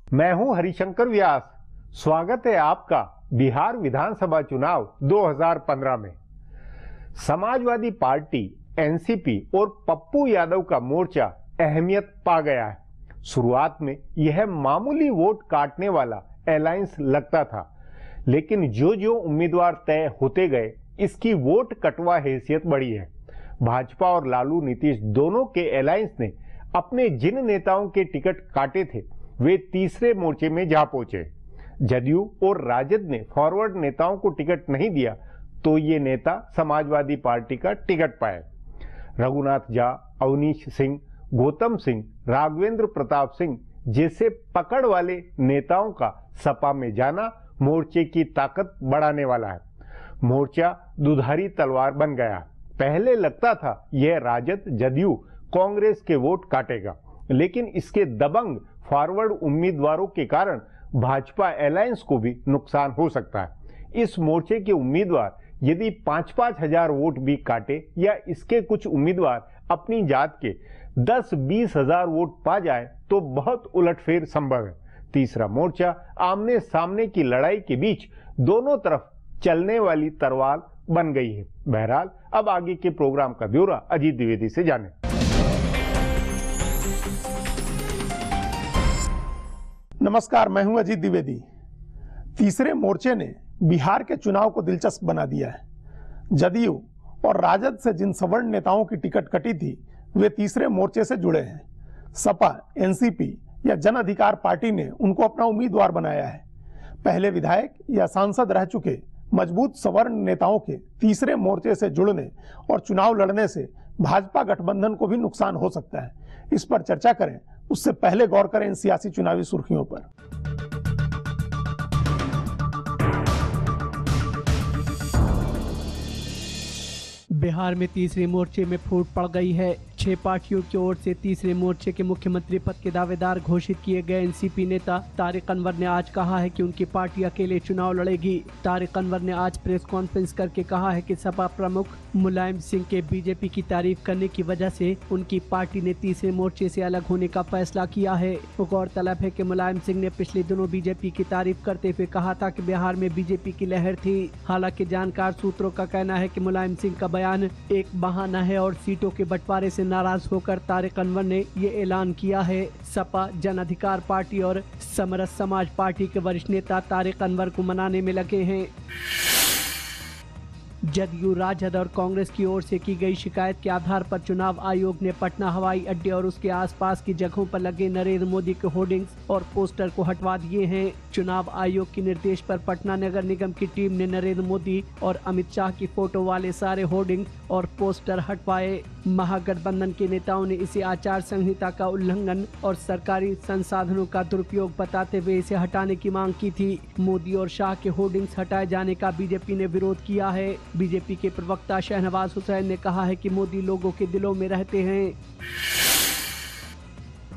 मैं हूं हरिशंकर व्यास। स्वागत है आपका बिहार विधानसभा चुनाव 2015 में। समाजवादी पार्टी एनसीपी और पप्पू यादव का मोर्चा अहमियत पा गया है। शुरुआत में यह मामूली वोट काटने वाला अलायंस लगता था, लेकिन जो जो उम्मीदवार तय होते गए इसकी वोट कटवा हैसियत बढ़ी है। भाजपा और लालू नीतीश दोनों के अलायंस ने अपने जिन नेताओं के टिकट काटे थे वे तीसरे मोर्चे में जा पहुंचे। जदयू और राजद ने फॉरवर्ड नेताओं को टिकट नहीं दिया तो ये नेता समाजवादी पार्टी का टिकट पाए। रघुनाथ झा, अवनीश सिंह, गौतम सिंह, राघवेंद्र प्रताप सिंह जैसे पकड़ वाले नेताओं का सपा में जाना मोर्चे की ताकत बढ़ाने वाला है। मोर्चा दुधारी तलवार बन गया। पहले लगता था यह राजद, जदयू, कांग्रेस के वोट काटेगा, लेकिन इसके दबंग फॉरवर्ड उम्मीदवारों के कारण भाजपा अलायंस को भी नुकसान हो सकता है। इस मोर्चे के उम्मीदवार यदि 5-5 हजार वोट भी काटे या इसके कुछ उम्मीदवार अपनी जात के 10-20 हजार वोट पा जाए तो बहुत उलटफेर संभव है। तीसरा मोर्चा आमने सामने की लड़ाई के बीच दोनों तरफ चलने वाली तलवार बन गई है। बहरहाल अब आगे के प्रोग्राम का ब्यौरा अजीत द्विवेदी से जानें। नमस्कार, मैं हूं अजीत द्विवेदी। तीसरे मोर्चे ने बिहार के चुनाव को दिलचस्प बना दिया है। जदयू और राजद से जिन सवर्ण नेताओं की टिकट कटी थी वे तीसरे मोर्चे से जुड़े हैं। सपा, एनसीपी या जन अधिकार पार्टी ने उनको अपना उम्मीदवार बनाया है। पहले विधायक या सांसद रह चुके मजबूत सवर्ण नेताओं के तीसरे मोर्चे से जुड़ने और चुनाव लड़ने से भाजपा गठबंधन को भी नुकसान हो सकता है। इस पर चर्चा करें उससे पहले गौर करें इन सियासी चुनावी सुर्खियों पर। बिहार में तीसरे मोर्चे में फूट पड़ गई है। 6 पार्टियों की ओर से तीसरे मोर्चे के मुख्यमंत्री पद के दावेदार घोषित किए गए एनसीपी नेता तारिक अनवर ने आज कहा है कि उनकी पार्टी अकेले चुनाव लड़ेगी। तारिक अनवर ने आज प्रेस कॉन्फ्रेंस करके कहा है कि सपा प्रमुख मुलायम सिंह के बीजेपी की तारीफ करने की वजह से उनकी पार्टी ने तीसरे मोर्चे से अलग होने का फैसला किया है। गौरतलब है कि मुलायम सिंह ने पिछले दिनों बीजेपी की तारीफ करते हुए कहा था कि बिहार में बीजेपी की लहर थी। हालांकि जानकार सूत्रों का कहना है कि मुलायम सिंह का बयान एक बहाना है और सीटों के बंटवारे से नाराज होकर तारिक अनवर ने ये ऐलान किया है। सपा, जन अधिकार पार्टी और समरस समाज पार्टी के वरिष्ठ नेता तारिक अनवर को मनाने में लगे हैं। जदयू, राजद और कांग्रेस की ओर से की गई शिकायत के आधार पर चुनाव आयोग ने पटना हवाई अड्डे और उसके आसपास की जगहों पर लगे नरेंद्र मोदी के होर्डिंग्स और पोस्टर को हटवा दिए हैं। चुनाव आयोग के निर्देश पर पटना नगर निगम की टीम ने नरेंद्र मोदी और अमित शाह की फोटो वाले सारे होर्डिंग्स और पोस्टर हटवाए। महागठबंधन के नेताओं ने इसे आचार संहिता का उल्लंघन और सरकारी संसाधनों का दुरुपयोग बताते हुए इसे हटाने की मांग की थी। मोदी और शाह के होर्डिंग्स हटाए जाने का बीजेपी ने विरोध किया है। बीजेपी के प्रवक्ता शहनवाज हुसैन ने कहा है कि मोदी लोगों के दिलों में रहते हैं।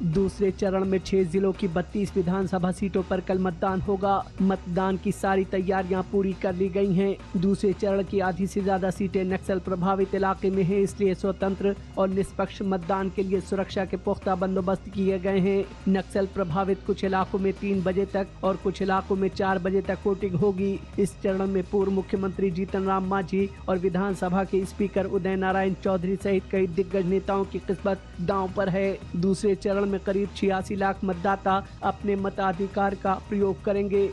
दूसरे चरण में 6 जिलों की 32 विधानसभा सीटों पर कल मतदान होगा। मतदान की सारी तैयारियां पूरी कर ली गई हैं। दूसरे चरण की आधी से ज्यादा सीटें नक्सल प्रभावित इलाके में हैं, इसलिए स्वतंत्र और निष्पक्ष मतदान के लिए सुरक्षा के पुख्ता बंदोबस्त किए गए हैं। नक्सल प्रभावित कुछ इलाकों में 3 बजे तक और कुछ इलाकों में 4 बजे तक वोटिंग होगी। इस चरण में पूर्व मुख्यमंत्री जीतन राम मांझी और विधानसभा के स्पीकर उदय नारायण चौधरी सहित कई दिग्गज नेताओं की किस्मत दांव पर है। दूसरे चरण में करीब 86 लाख मतदाता अपने मताधिकार का प्रयोग करेंगे।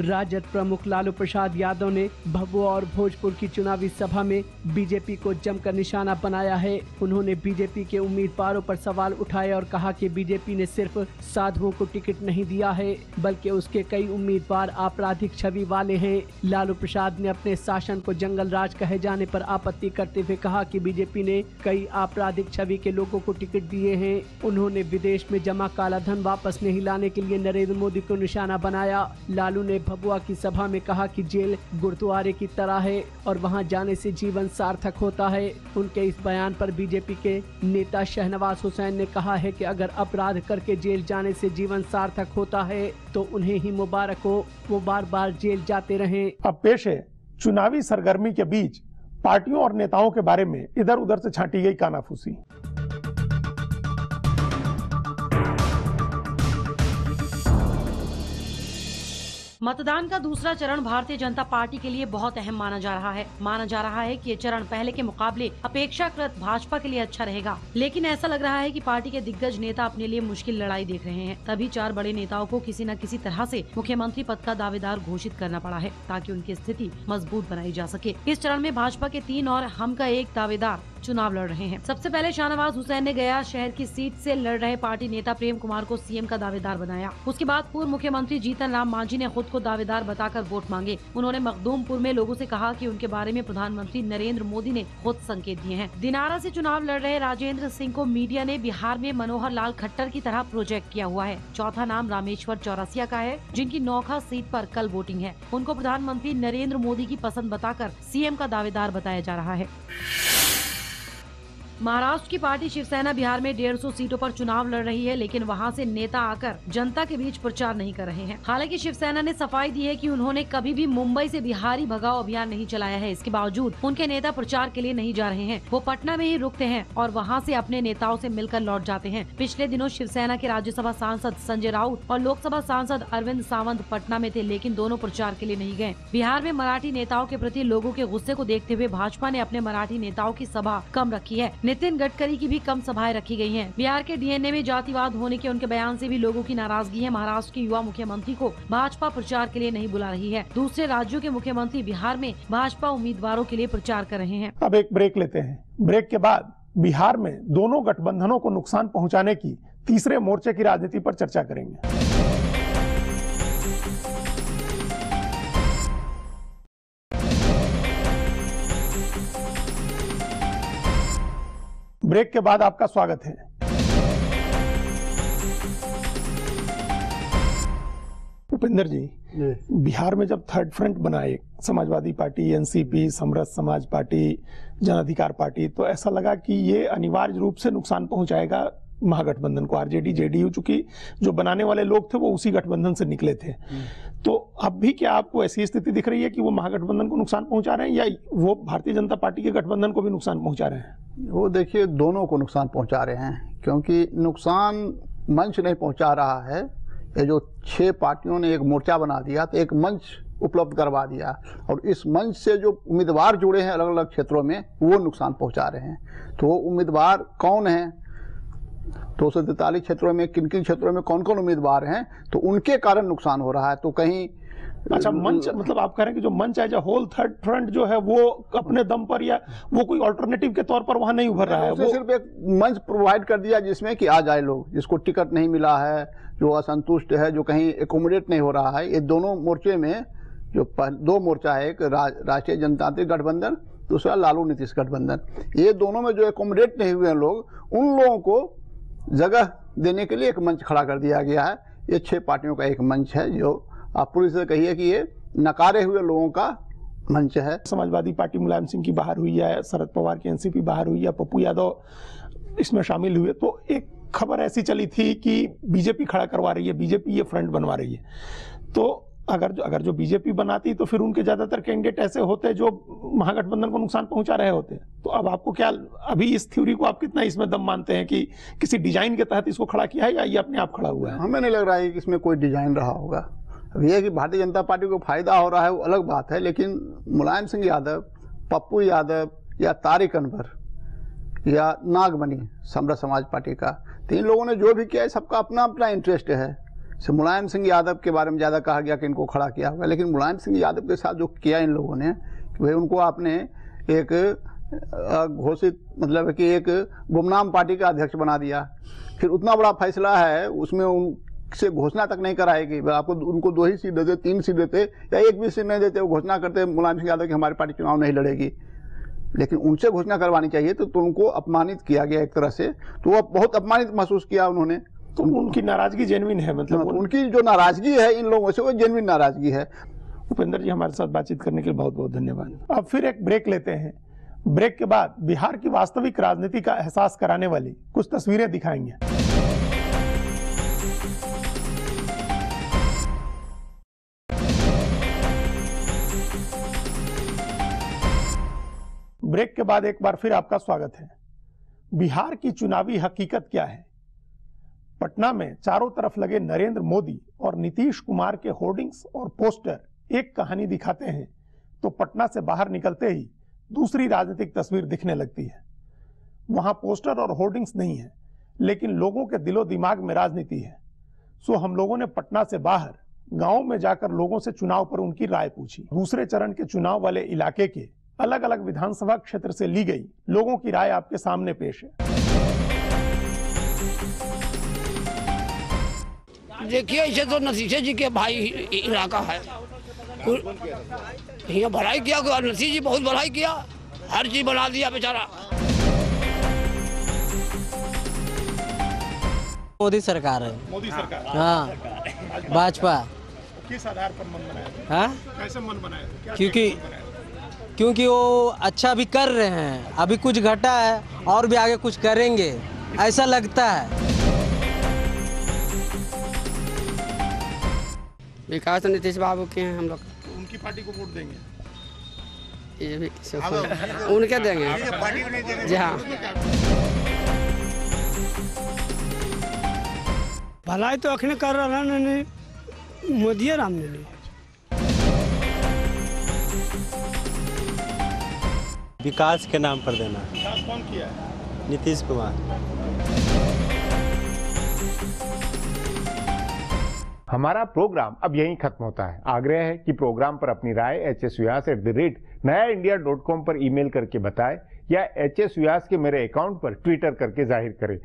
राजद प्रमुख लालू प्रसाद यादव ने भभुआ और भोजपुर की चुनावी सभा में बीजेपी को जमकर निशाना बनाया है। उन्होंने बीजेपी के उम्मीदवारों पर सवाल उठाए और कहा कि बीजेपी ने सिर्फ साधुओं को टिकट नहीं दिया है, बल्कि उसके कई उम्मीदवार आपराधिक छवि वाले हैं। लालू प्रसाद ने अपने शासन को जंगल राज कहे जाने पर आपत्ति करते हुए कहा कि बीजेपी ने कई आपराधिक छवि के लोगों को टिकट दिए हैं। उन्होंने विदेश में जमा काला धन वापस नहीं लाने के लिए नरेंद्र मोदी को निशाना बनाया। लालू ने भभुआ की सभा में कहा कि जेल गुरुद्वारे की तरह है और वहां जाने से जीवन सार्थक होता है। उनके इस बयान पर बीजेपी के नेता शहनवाज हुसैन ने कहा है कि अगर अपराध करके जेल जाने से जीवन सार्थक होता है तो उन्हें ही मुबारक हो, वो बार बार जेल जाते रहें। अब पेश है चुनावी सरगर्मी के बीच पार्टियों और नेताओं के बारे में इधर उधर से छांटी गई कानाफूसी। मतदान का दूसरा चरण भारतीय जनता पार्टी के लिए बहुत अहम माना जा रहा है। माना जा रहा है कि ये चरण पहले के मुकाबले अपेक्षाकृत भाजपा के लिए अच्छा रहेगा, लेकिन ऐसा लग रहा है कि पार्टी के दिग्गज नेता अपने लिए मुश्किल लड़ाई देख रहे हैं। तभी 4 बड़े नेताओं को किसी न किसी तरह से मुख्यमंत्री पद का दावेदार घोषित करना पड़ा है, ताकि उनकी स्थिति मजबूत बनाई जा सके। इस चरण में भाजपा के 3 और हम का 1 दावेदार चुनाव लड़ रहे हैं। सबसे पहले शाहनवाज हुसैन ने गया शहर की सीट से लड़ रहे पार्टी नेता प्रेम कुमार को सीएम का दावेदार बनाया। उसके बाद पूर्व मुख्यमंत्री जीतन राम मांझी ने खुद को दावेदार बताकर वोट मांगे। उन्होंने मखदूमपुर में लोगों से कहा कि उनके बारे में प्रधानमंत्री नरेंद्र मोदी ने खुद संकेत दिए हैं। दिनारा से चुनाव लड़ रहे राजेंद्र सिंह को मीडिया ने बिहार में मनोहर लाल खट्टर की तरह प्रोजेक्ट किया हुआ है। चौथा नाम रामेश्वर चौरसिया का है, जिनकी नौखा सीट पर कल वोटिंग है। उनको प्रधानमंत्री नरेंद्र मोदी की पसंद बताकर सीएम का दावेदार बताया जा रहा है। महाराष्ट्र की पार्टी शिवसेना बिहार में 150 सीटों पर चुनाव लड़ रही है, लेकिन वहां से नेता आकर जनता के बीच प्रचार नहीं कर रहे हैं। हालांकि शिवसेना ने सफाई दी है कि उन्होंने कभी भी मुंबई से बिहारी भगाओ अभियान नहीं चलाया है। इसके बावजूद उनके नेता प्रचार के लिए नहीं जा रहे हैं। वो पटना में ही रुकते हैं और वहां से अपने नेताओं से मिलकर लौट जाते हैं। पिछले दिनों शिवसेना के राज्यसभा सांसद संजय राउत और लोकसभा सांसद अरविंद सावंत पटना में थे, लेकिन दोनों प्रचार के लिए नहीं गए। बिहार में मराठी नेताओं के प्रति लोगों के गुस्से को देखते हुए भाजपा ने अपने मराठी नेताओं की सभा कम रखी है। नितिन गडकरी की भी कम सभाएं रखी गई हैं। बिहार के डीएनए में जातिवाद होने के उनके बयान से भी लोगों की नाराजगी है। महाराष्ट्र के युवा मुख्यमंत्री को भाजपा प्रचार के लिए नहीं बुला रही है। दूसरे राज्यों के मुख्यमंत्री बिहार में भाजपा उम्मीदवारों के लिए प्रचार कर रहे हैं। अब एक ब्रेक लेते हैं। ब्रेक के बाद बिहार में दोनों गठबंधनों को नुकसान पहुंचाने की तीसरे मोर्चे की राजनीति पर चर्चा करेंगे। ब्रेक के बाद आपका स्वागत है। भूपेंद्र जी, बिहार में जब थर्ड फ्रंट बना एक समाजवादी पार्टी, एनसीपी, समरस समाज पार्टी, जन अधिकार पार्टी, तो ऐसा लगा कि ये अनिवार्य रूप से नुकसान पहुंचाएगा महागठबंधन को। आरजेडी जेडीयू, चूंकि जो बनाने वाले लोग थे वो उसी गठबंधन से निकले थे, तो अब भी क्या आपको ऐसी स्थिति दिख रही है कि वो महागठबंधन को नुकसान पहुंचा रहे हैं या वो भारतीय जनता पार्टी के गठबंधन को भी नुकसान पहुंचा रहे हैं? वो देखिए, दोनों को नुकसान पहुंचा रहे हैं, क्योंकि नुकसान मंच नहीं पहुंचा रहा है। ये जो 6 पार्टियों ने एक मोर्चा बना दिया, तो एक मंच उपलब्ध करवा दिया, और इस मंच से जो उम्मीदवार जुड़े हैं अलग अलग क्षेत्रों में, वो नुकसान पहुंचा रहे हैं। तो वो उम्मीदवार कौन हैं, 243 क्षेत्रों में किन किन क्षेत्रों में कौन कौन उम्मीदवार हैं, तो उनके कारण नुकसान हो रहा है। तो कहीं अच्छा, मंच मतलब आप कह रहे हैं कि जो मंच as a whole third front जो है वो अपने दम पर या वो कोई अल्टरनेटिव के तौर पर वहां नहीं उभर रहा है, वो सिर्फ एक मंच प्रोवाइड कर दिया जिसमें कि आ जाए लोग, जिसको टिकट नहीं मिला है, जो असंतुष्ट है, जो कहीं एकोमोडेट नहीं हो रहा है। ये दोनों मोर्चे में जो 2 मोर्चा है, एक राष्ट्रीय जनतांत्रिक गठबंधन, दूसरा लालू नीतीश गठबंधन, ये दोनों में जो एकोमोडेट नहीं हुए हैं लोग, उन लोगों को जगह देने के लिए एक मंच खड़ा कर दिया गया है। ये 6 पार्टियों का एक मंच है, जो आप पूरी से कहिए कि ये नकारे हुए लोगों का मंच है। समाजवादी पार्टी मुलायम सिंह की बाहर हुई है, शरद पवार की एनसीपी बाहर हुई है, पप्पू यादव इसमें शामिल हुए, तो एक खबर ऐसी चली थी कि बीजेपी खड़ा करवा रही है, बीजेपी ये फ्रंट बनवा रही है। तो अगर जो बीजेपी बनाती तो फिर उनके ज्यादातर कैंडिडेट ऐसे होते जो महागठबंधन को नुकसान पहुंचा रहे होते। तो अब आपको क्या, अभी इस थ्योरी को आप कितना इसमें दम मानते हैं कि किसी डिजाइन के तहत इसको खड़ा किया है या ये अपने आप खड़ा हुआ है? हमें नहीं लग रहा है कि इसमें कोई डिजाइन रहा होगा। अब यह कि भारतीय जनता पार्टी को फायदा हो रहा है वो अलग बात है, लेकिन मुलायम सिंह यादव, पप्पू यादव या तारिक अनवर या नागमणि समरस समाज पार्टी का, 3 लोगों ने जो भी किया है सबका अपना अपना इंटरेस्ट है। से मुलायम सिंह यादव के बारे में ज़्यादा कहा गया कि इनको खड़ा किया होगा, लेकिन मुलायम सिंह यादव के साथ जो किया इन लोगों ने कि भाई उनको आपने एक घोषित मतलब कि एक गुमनाम पार्टी का अध्यक्ष बना दिया, फिर उतना बड़ा फैसला है उसमें उनसे घोषणा तक नहीं कराएगी। आपको उनको 2 ही सीट देते, 3 सीट देते या एक भी सीट नहीं देते, वो घोषणा करते मुलायम सिंह यादव की हमारी पार्टी चुनाव नहीं लड़ेगी, लेकिन उनसे घोषणा करवानी चाहिए। तो उनको अपमानित किया गया एक तरह से, तो वो बहुत अपमानित महसूस किया उन्होंने। तो उनकी नाराजगी जेन्युइन है, मतलब उनकी जो नाराजगी है इन लोगों से वो जेन्युइन नाराजगी है। भूपेंद्र जी, हमारे साथ बातचीत करने के लिए बहुत बहुत धन्यवाद। अब फिर एक ब्रेक लेते हैं। ब्रेक के बाद बिहार की वास्तविक राजनीति का एहसास कराने वाली कुछ तस्वीरें दिखाएंगे। ब्रेक के बाद एक बार फिर आपका स्वागत है। बिहार की चुनावी हकीकत क्या है? पटना में चारों तरफ लगे नरेंद्र मोदी और नीतीश कुमार के होर्डिंग्स और पोस्टर एक कहानी दिखाते हैं, तो पटना से बाहर निकलते ही दूसरी राजनीतिक तस्वीर दिखने लगती है। वहां पोस्टर और होर्डिंग्स नहीं है, लेकिन लोगों के दिलो दिमाग में राजनीति है। सो हम लोगों ने पटना से बाहर गांव में जाकर लोगों से चुनाव पर उनकी राय पूछी। दूसरे चरण के चुनाव वाले इलाके के अलग अलग विधानसभा क्षेत्र से ली गई लोगों की राय आपके सामने पेश है। देखिए, इसे तो नतीजे जी के भाई इलाका है, यहाँ भलाई किया, नतीजे जी बहुत भलाई किया, हर चीज बना दिया बेचारा। मोदी सरकार है। मोदी सरकार, हाँ, भाजपा। किस आधार पर मन बनाया? हाँ, कैसे मन बनाया? क्योंकि वो अच्छा भी कर रहे हैं, अभी कुछ घटा है और भी आगे कुछ करेंगे, ऐसा लगता है। विकास तो नीतीश बाबू के हैं, हम लोग उनकी पार्टी को वोट देंगे। ये भी उनके देंगे जी हाँ। भलाई तो अखने कर रहा है मोदी राम ने। विकास के नाम पर देना। विकास कौन किया है? नीतीश कुमार। हमारा प्रोग्राम अब यहीं खत्म होता है। आग्रह है कि प्रोग्राम पर अपनी राय hsvyas@nayaindia.com पर ईमेल करके बताएं या hsvyas के मेरे अकाउंट पर ट्विटर करके जाहिर करें।